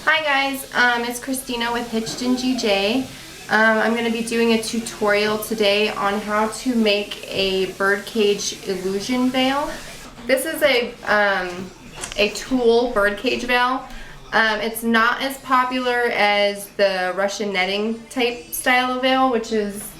Hi guys, it's Christina with Hitched in GJ. I'm going to be doing a tutorial today on how to make a Birdcage Illusion Veil. This is a tulle birdcage veil. It's not as popular as the Russian netting type style of veil, which is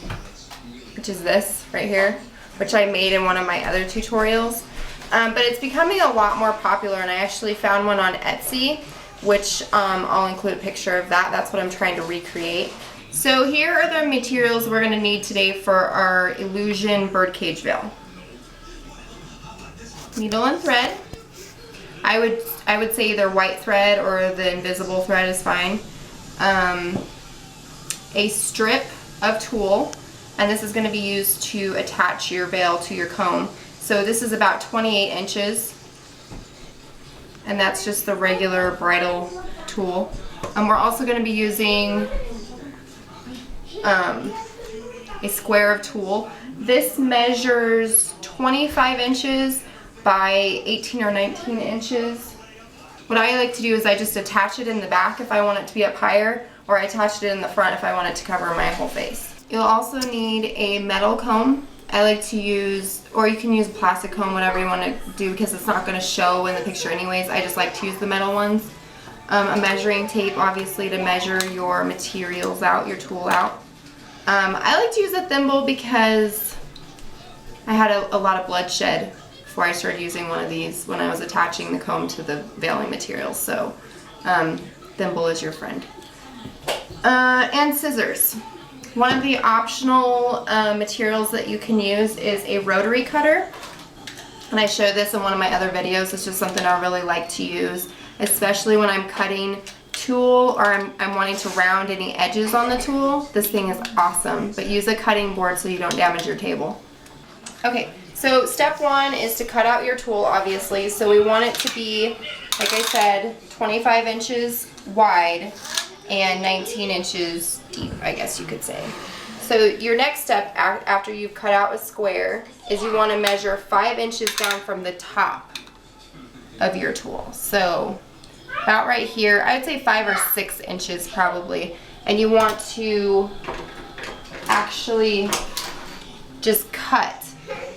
this right here, which I made in one of my other tutorials. But it's becoming a lot more popular, and I actually found one on Etsy, which I'll include a picture of that. That's what I'm trying to recreate. So here are the materials we're going to need today for our illusion birdcage veil. Needle and thread. I would say either white thread or the invisible thread is fine. A strip of tulle, and this is going to be used to attach your veil to your comb. So this is about 28 inches, and that's just the regular bridal tulle. We're also going to be using a square of tulle. This measures 25 inches by 18 or 19 inches. What I like to do is I just attach it in the back if I want it to be up higher, or I attach it in the front if I want it to cover my whole face. You'll also need a metal comb. I like to use, or you can use a plastic comb, whatever you want to do, because it's not going to show in the picture anyways. I just like to use the metal ones. A measuring tape, obviously, to measure your materials out, your tulle out. I like to use a thimble because I had a lot of bloodshed before I started using one of these when I was attaching the comb to the veiling materials. So thimble is your friend. And scissors. One of the optional materials that you can use is a rotary cutter, and I show this in one of my other videos. It's just something I really like to use, especially when I'm cutting tulle or I'm wanting to round any edges on the tulle. This thing is awesome, but use a cutting board so you don't damage your table. Okay, so step one is to cut out your tulle, obviously. So we want it to be, like I said, 25 inches wide and 19 inches deep, I guess you could say. So your next step after you've cut out a square is you want to measure 5 inches down from the top of your tulle. So about right here, I'd say 5 or 6 inches probably. And you want to actually just cut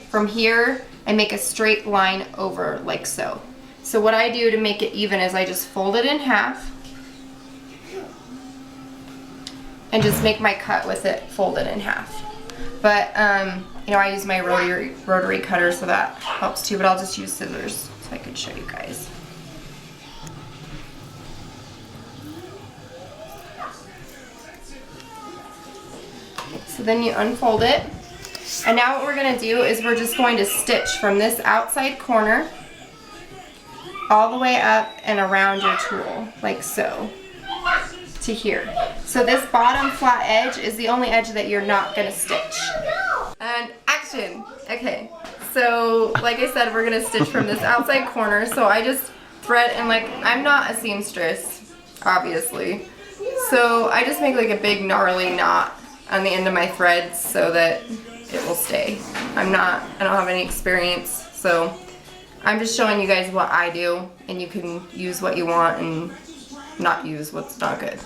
from here and make a straight line over like so. So what I do to make it even is I just fold it in half and just make my cut with it folded in half. But you know, I use my rotary cutter, so that helps too, but I'll just use scissors so I can show you guys. So then you unfold it, and now what we're going to do is we're just going to stitch from this outside corner all the way up and around your tulle, like so, to here. So this bottom flat edge is the only edge that you're not going to stitch. And action! Okay, so like I said, we're going to stitch from this outside corner, so I just thread, and like, I'm not a seamstress, obviously, so I just make like a big gnarly knot on the end of my threads so that it will stay. I don't have any experience, so I'm just showing you guys what I do, and you can use what you want and not use what's not good.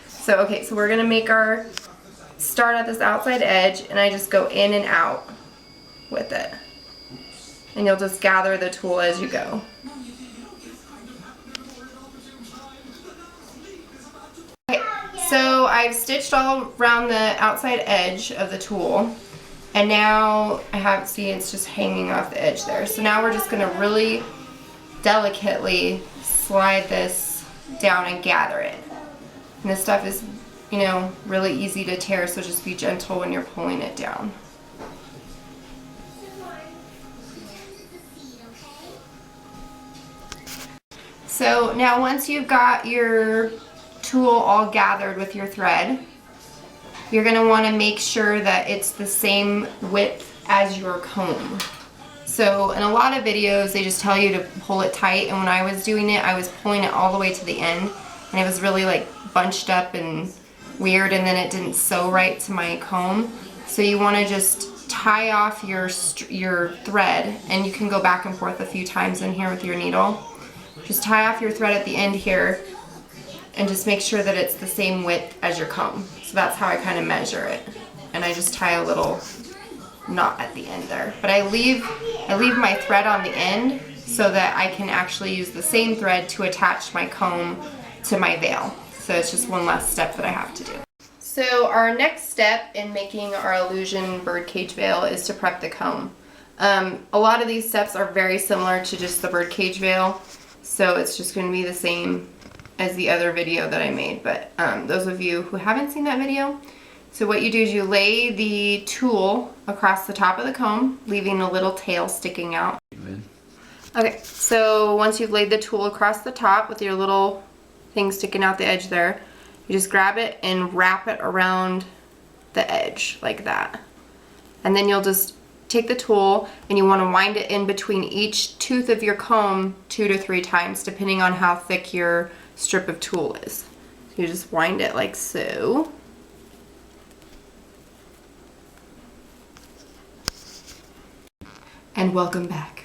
So okay, so we're gonna make our start at this outside edge, and I just go in and out with it, and you'll just gather the tulle as you go. Okay, so I've stitched all around the outside edge of the tulle, and now I have, see, it's just hanging off the edge there. So now we're just gonna really delicately slide this down and gather it. And this stuff is, you know, really easy to tear, so just be gentle when you're pulling it down. So now once you've got your tulle all gathered with your thread, you're going to want to make sure that it's the same width as your comb. So in a lot of videos they just tell you to pull it tight, and when I was doing it I was pulling it all the way to the end, and it was really like bunched up and weird, and then it didn't sew right to my comb. So you want to just tie off your thread, and you can go back and forth a few times in here with your needle. Just tie off your thread at the end here, and just make sure that it's the same width as your comb. So that's how I kind of measure it. And I just tie a little knot at the end there. But I leave my thread on the end so that I can actually use the same thread to attach my comb to my veil. So it's just one less step that I have to do. So our next step in making our illusion birdcage veil is to prep the comb. A lot of these steps are very similar to just the birdcage veil, so it's just going to be the same as the other video that I made. But those of you who haven't seen that video, so what you do is you lay the tool across the top of the comb, leaving a little tail sticking out. Okay, so once you've laid the tool across the top with your little thing sticking out the edge there, you just grab it and wrap it around the edge like that. And then you'll just take the tool and you want to wind it in between each tooth of your comb 2 to 3 times, depending on how thick your strip of tulle is. So you just wind it like so. And welcome back.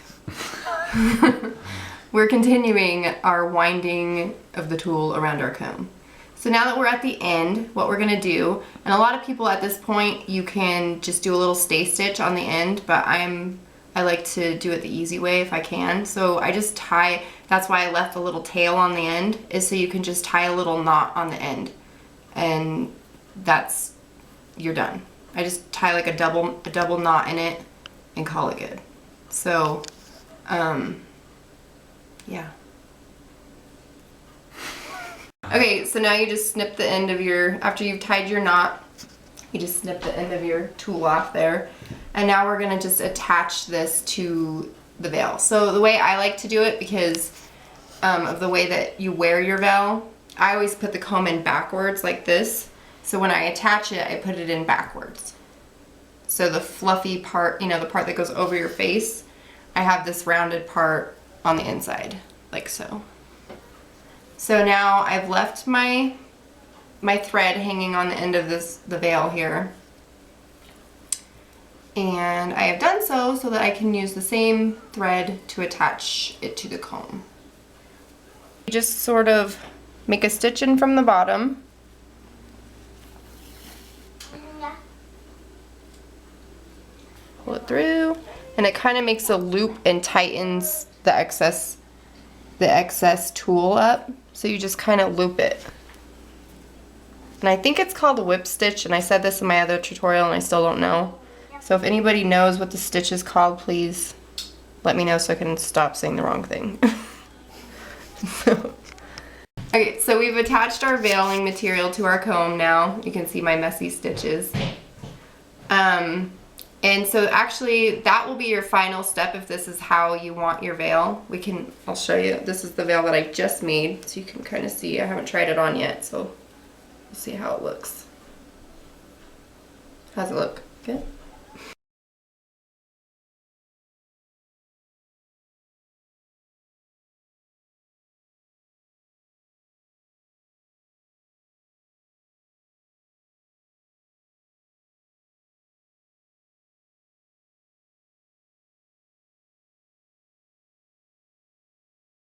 We're continuing our winding of the tool around our comb. So now that we're at the end, what we're gonna do, and a lot of people at this point, you can just do a little stay stitch on the end, but I like to do it the easy way if I can. So I just tie, that's why I left the little tail on the end, is so you can just tie a little knot on the end. And you're done. I just tie like a double knot in it and call it good. So, yeah. Okay, so now you just snip the end of after you've tied your knot, you just snip the end of your tool off there. And now we're gonna just attach this to the veil. So the way I like to do it, because of the way that you wear your veil, I always put the comb in backwards like this. So when I attach it, I put it in backwards. So the fluffy part, you know, the part that goes over your face, I have this rounded part on the inside, like so. So now I've left my thread hanging on the end of the veil here. And I have done so that I can use the same thread to attach it to the comb. You just sort of make a stitch in from the bottom. Pull it through, and it kind of makes a loop and tightens the excess tulle up. So you just kind of loop it. And I think it's called a whip stitch, and I said this in my other tutorial and I still don't know. So if anybody knows what the stitch is called, please let me know so I can stop saying the wrong thing. Okay, so we've attached our veiling material to our comb now. You can see my messy stitches. And so actually that will be your final step if this is how you want your veil. I'll show you. This is the veil that I just made, so you can kind of see. I haven't tried it on yet, so we'll see how it looks. How's it look? Good?